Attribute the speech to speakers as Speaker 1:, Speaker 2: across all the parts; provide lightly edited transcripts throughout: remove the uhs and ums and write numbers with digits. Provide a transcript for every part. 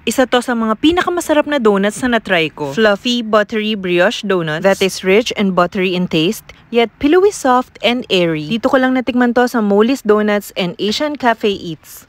Speaker 1: Isa to sa mga pinakamasarap na donuts na natry ko. Fluffy, buttery brioche donuts that is rich and buttery in taste, yet pillowy soft and airy. Dito ko lang natikman to sa Molly's Donuts and Asian Cafe Eats.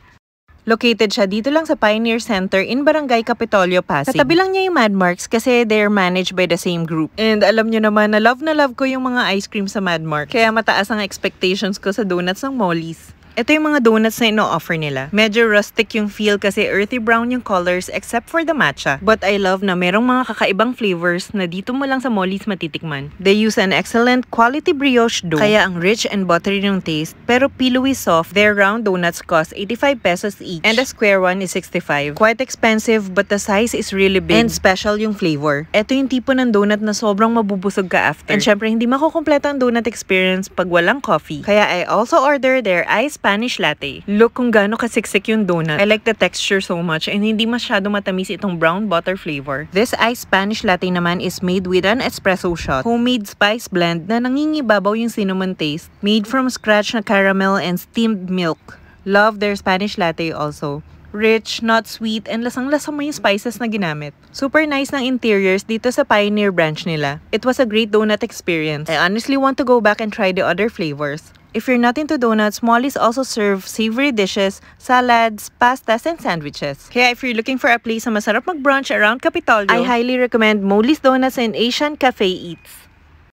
Speaker 1: Located siya dito lang sa Pioneer Center in Barangay Capitolio, Pasig. Katabi lang niya yung Mad Marks kasi they're managed by the same group. And alam niyo naman na love ko yung mga ice cream sa Mad Marks. Kaya mataas ang expectations ko sa donuts ng Molly's. Ito yung mga donuts na ino-offer nila. Medyo rustic yung feel kasi earthy brown yung colors except for the matcha. But I love na merong mga kakaibang flavors na dito mo lang sa Molly's matitikman. They use an excellent quality brioche dough. Kaya ang rich and buttery yung taste pero pillowy soft. Their round donuts cost 85 pesos each and the square one is 65. Quite expensive but the size is really big and special yung flavor. Ito yung tipo ng donut na sobrang mabubusog ka after. And syempre hindi makukumpleto ang donut experience pag walang coffee. Kaya I also order their iced Spanish latte. Look kung gaano kasiksik yung donut. I like the texture so much and hindi masyado matamis itong brown butter flavor. This iced Spanish latte naman is made with an espresso shot. Homemade spice blend na nangingibabaw yung cinnamon taste. Made from scratch na caramel and steamed milk. Love their Spanish latte also. Rich, not sweet, and lasang-lasa mo yung spices na ginamit. Super nice ng interiors dito sa Pioneer branch nila. It was a great donut experience. I honestly want to go back and try the other flavors. If you're not into donuts, Molly's also serve savory dishes, salads, pastas, and sandwiches. Kaya if you're looking for a place na masarap mag-brunch around Capitolio, I highly recommend Molly's Donuts and Asian Cafe Eats.